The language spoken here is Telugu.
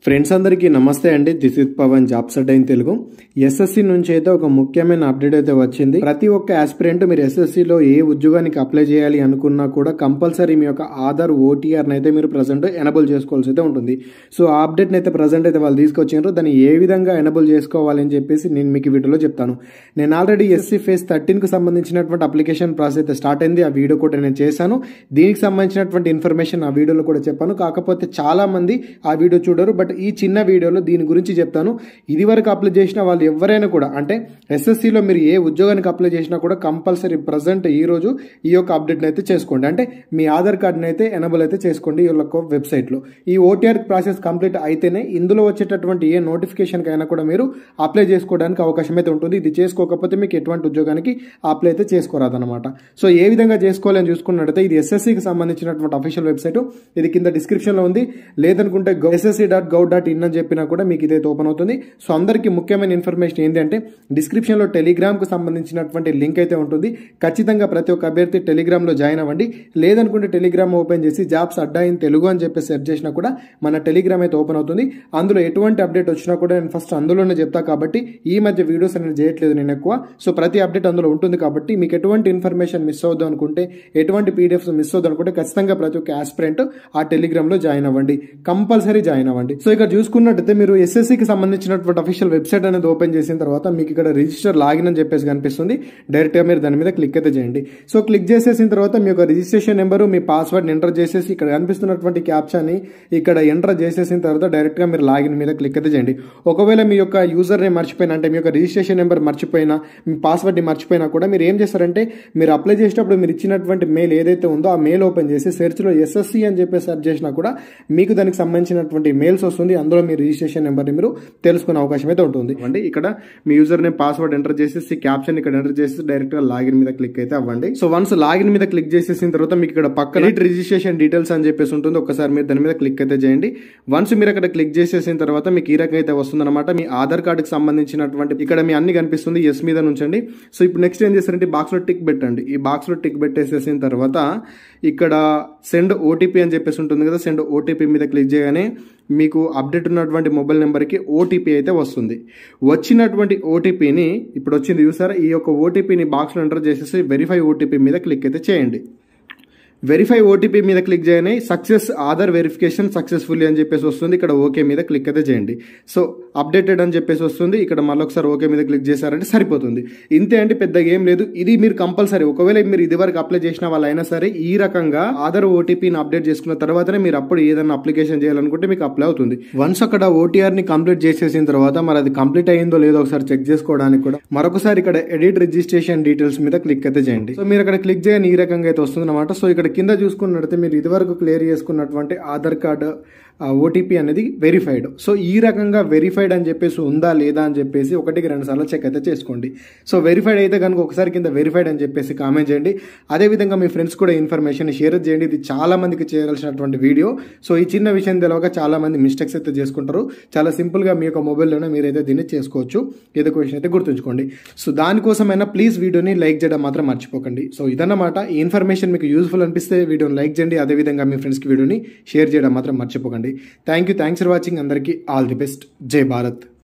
ఫ్రెండ్స్ అందరికీ నమస్తే అండి. This is Pawan, jobs adda in Telugu. SSC నుంచి అయితే ఒక ముఖ్యమైన అప్డేట్ అయితే వచ్చింది. ప్రతి ఒక్క ఆస్పిరెంట్ మీరు ఎస్ఎస్సిలో ఏ ఉద్యోగానికి అప్లై చేయాలి అనుకున్నా కూడా కంపల్సరీ మీ యొక్క ఆధార్ ఓటీఆర్ అయితే మీరు ప్రజెంట్ ఎనబుల్ చేసుకోవాల్సి అయితే ఉంటుంది. సో ఆ అప్డేట్ అయితే ప్రజెంట్ అయితే వాళ్ళు తీసుకొచ్చారు. దాన్ని ఏ విధంగా ఎనబుల్ చేసుకోవాలి అని చెప్పేసి నేను మీకు ఈ వీడియోలో చెప్తాను. నేను ఆల్రెడీ ఎస్సీ ఫేజ్ 13 కు సంబంధించినటువంటి అప్లికేషన్ ప్రాసెస్ అయితే స్టార్ట్ అయింది. ఆ వీడియో కూడా నేను చేశాను. దీనికి సంబంధించినటువంటి ఇన్ఫర్మేషన్ ఆ వీడియోలో కూడా చెప్పాను. కాకపోతే చాలా మంది ఆ వీడియో చూడరు. బట్ ఈ చిన్న వీడియోలో దీని గురించి చెప్తాను. ఇది వరకు అప్లై చేసిన వాళ్ళు ఎవరైనా కూడా, అంటే ఎస్ఎస్సిలో మీరు ఏ ఉద్యోగానికి అప్లై చేసినా కూడా కంపల్సరీ ప్రజెంట్ ఈ రోజు ఈ యొక్క అప్డేట్ అయితే చేసుకోండి. అంటే మీ ఆధార్ కార్డుని అయితే ఎనబుల్ అయితే చేసుకోండి ఈ యొక్క వెబ్సైట్లో. ఈ ఓటీఆర్ ప్రాసెస్ కంప్లీట్ అయితేనే ఇందులో వచ్చేటటువంటి ఏ నోటిఫికేషన్ కైనా కూడా మీరు అప్లై చేసుకోవడానికి అవకాశం అయితే ఉంటుంది. ఇది చేసుకోకపోతే మీకు ఎటువంటి ఉద్యోగానికి అప్లై అయితే చేసుకోరాదన్నమాట. సో ఏ విధంగా చేసుకోవాలని చూసుకున్నట్టయితే ఇది ఎస్ఎస్సికి సంబంధించినటువంటి అఫీషియల్ వెబ్సైట్. ఇది కింద డిస్క్రిప్షన్లో ఉంది. లేదనుకుంటే ssc.gov.in అని చెప్పినా కూడా మీకు ఇదైతే ఓపెన్ అవుతుంది. సో అందరికీ ముఖ్యమైన ఇన్ఫర్మేషన్ ఏంటి అంటే డిస్క్రిప్షన్లో టెలిగ్రామ్కు సంబంధించినటువంటి లింక్ అయితే ఉంటుంది. ఖచ్చితంగా ప్రతి ఒక్క అభ్యర్థి టెలిగ్రామ్లో జాయిన్ అవ్వండి. లేదనుకుంటే టెలిగ్రామ్ ఓపెన్ చేసి జాబ్స్ అడ్డా ఇన్ తెలుగు అని చెప్పి సెర్చ్ చేసినా కూడా మన టెలిగ్రామ్ అయితే ఓపెన్ అవుతుంది. అందులో ఎటువంటి అప్డేట్ వచ్చినా కూడా నేను ఫస్ట్ అందులోనే చెప్తా. కాబట్టి ఈ మధ్య వీడియోస్ అనేది చేయట్లేదు నేను ఎక్కువ. సో ప్రతి అప్డేట్ అందులో ఉంటుంది. కాబట్టి మీకు ఎటువంటి ఇన్ఫర్మేషన్ మిస్ అవుద్దు అనుకుంటే, ఎటువంటి పీడిఎఫ్స్ మిస్ అవుద్దు అనుకుంటే ఖచ్చితంగా ప్రతి ఒక్క ఆస్పిరెంట్ ఆ టెలిగ్రామ్లో జాయిన్ అవ్వండి. కంపల్సరీ జాయిన్ అవ్వండి. సో ఇక్కడ చూసుకున్నట్టయితే మీరు ఎస్ఎస్సికి సంబంధించినటువంటి అఫీషియల్ వెబ్సైట్ అనేది ఓపెన్ చేసిన తర్వాత మీకు ఇక్కడ రిజిస్టర్ లాగిన్ అని చెప్పేసి కనిపిస్తుంది. డైరెక్ట్గా మీరు దాని మీద క్లిక్ అయితే చేయండి. సో క్లిక్ చేసేసిన తర్వాత మీ యొక్క రిజిస్ట్రేషన్ నెంబరు, మీ పాస్వర్డ్ని ఎంటర్ చేసేసి ఇక్కడ కనిపిస్తున్నటువంటి క్యాప్చాని ఇక్కడ ఎంటర్ చేసేసిన తర్వాత డైరెక్ట్గా మీరు లాగిన్ మీద క్లిక్ అయితే చేయండి. ఒకవేళ మీ యొక్క యూజర్ నేమ్ మర్చిపోయినా, అంటే మీ యొక్క రిజిస్ట్రేషన్ నెంబర్ మర్చిపోయినా, మీ పాస్వర్డ్ని మర్చిపోయినా కూడా మీరు ఏం చేస్తారంటే మీరు అప్లై చేసేటప్పుడు మీరు ఇచ్చినటువంటి మెయిల్ ఏదైతే ఉందో ఆ మెయిల్ ఓపెన్ చేసి సెర్చ్లో ఎస్ఎస్సి అని చెప్పి సెర్చ్ చేసినా కూడా మీకు దానికి సంబంధించినటువంటి మెయిల్స్ వస్తుంది. అందులో మీ రిజిస్ట్రేషన్ నెంబర్ని మీరు తెలుసుకునే అవకాశం అయితే ఉంటుంది. అంటే ఇక్కడ మీ యూజర్ నేమ్ పాస్వర్డ్ ఎంటర్ చేసేసి క్యాప్షన్ ఇక్కడ ఎంటర్ చేసి డైరెక్ట్ గా లాగిన్ మీద క్లిక్ అయితే అవ్వండి. సో వన్స్ లాగిన్ మీద క్లిక్ చేసేసిన తర్వాత మీకు ఇక్కడ పక్కన రిజిస్ట్రేషన్ డీటెయిల్స్ అని చెప్పేసి ఉంటుంది. ఒకసారి మీరు దాని మీద క్లిక్ అయితే చేయండి. వన్స్ మీరు అక్కడ క్లిక్ చేసేసిన తర్వాత మీకు ఈ రకంగా అయితే వస్తుంది అనమాట. మీ ఆధార్ కార్డుకి సంబంధించినటువంటి ఇక్కడ మీ అన్ని కనిపిస్తుంది. ఎస్ మీద ఉంచండి. సో ఇప్పుడు నెక్స్ట్ ఏం చేస్తారంటే బాక్స్ లో టిక్ పెట్టండి. ఈ బాక్స్ లో టిక్ పెట్టేసేసిన తర్వాత ఇక్కడ సెండ్ ఓటీపీ అని చెప్పేసి ఉంటుంది కదా, సెండ్ ఓటీపీ మీద క్లిక్ చేయగానే మీకు అప్డేట్ ఉన్నటువంటి మొబైల్ నెంబర్కి ఓటీపీ అయితే వస్తుంది. వచ్చినటువంటి ఓటీపీని ఇప్పుడు వచ్చింది చూసారా, ఈ యొక్క ఓటీపీని బాక్స్లో ఎంటర్ చేసేసి వెరిఫై ఓటీపీ మీద క్లిక్ అయితే చేయండి. వెరిఫై ఓటీపీ మీద క్లిక్ చేయని సక్సెస్ ఆధార్ వెరిఫికేషన్ సక్సెస్ఫుల్లీ అని చెప్పేసి వస్తుంది. ఇక్కడ ఓకే మీద క్లిక్ అయితే చేయండి. సో అప్డేటెడ్ అని చెప్పేసి వస్తుంది. ఇక్కడ మళ్ళీ ఒకసారి ఓకే మీద క్లిక్ చేశారంటే సరిపోతుంది. ఇంతే అండి, పెద్దగా ఏం లేదు. ఇది మీరు కంపల్సరీ ఒకవేళ మీరు ఇదివరకు అప్లై చేసిన వాళ్ళైనా సరే ఈ రకంగా ఆధార్ ఓటీపీని అప్డేట్ చేసుకున్న తర్వాతనే మీరు అప్పుడు ఏదైనా అప్లికేషన్ చేయాలనుకుంటే మీకు అప్లై అవుతుంది. వన్స్ అక్కడ ఓటీఆర్ ని కంప్లీట్ చేసేసిన తర్వాత మరి అది కంప్లీట్ అయ్యిందో లేదో ఒకసారి చెక్ చేసుకోవడానికి కూడా మరొకసారి ఇక్కడ ఎడిట్ రిజిస్ట్రేషన్ డీటెయిల్స్ మీద క్లిక్ అయితే చేయండి. సో మీరు అక్కడ క్లిక్ చేయని ఈ రకంగా అయితే వస్తుంది అనమాట. సో ఇక్కడ కింద చూసుకున్నట్లయితే మీరు ఇదివరకు క్లియర్ చేసుకున్నటువంటి ఆధార్ కార్డు ఓటీపీ అనేది వెరిఫైడ్. సో ఈ రకంగా వెరిఫైడ్ అని చెప్పేసి ఉందా లేదా అని చెప్పేసి 1-2 సార్లు చెక్ అయితే చేసుకోండి. సో వెరిఫైడ్ అయితే కనుక ఒకసారి కింద వెరిఫైడ్ అని చెప్పేసి కామెంట్ చేయండి. అదేవిధంగా మీ ఫ్రెండ్స్ కూడా ఇన్ఫర్మేషన్ షేర్ చేయండి. ఇది చాలా మందికి చేయాల్సినటువంటి వీడియో. సో ఈ చిన్న విషయం తెలియక చాలా మంది మిస్టేక్స్ అయితే చేసుకుంటారు. చాలా సింపుల్గా మీ యొక్క మొబైల్లోనే మీరైతే దీన్ని చేసుకోవచ్చు. ఏదో క్వశ్చన్ అయితే గుర్తుంచుకోండి. సో దానికోసమైనా ప్లీజ్ వీడియోని లైక్ చేయడం మాత్రం మర్చిపోకండి. సో ఇదన్నమాట. ఈ ఇన్ఫర్మేషన్ మీకు యూస్ఫుల్ అనిపిస్తే వీడియోని లైక్ చేయండి. అదేవిధంగా మీ ఫ్రెండ్స్కి వీడియోని షేర్ చేయడం మాత్రం మర్చిపోకండి. Thanks for watching. అందరికీ ఆల్ ది బెస్ట్. జై భారత్.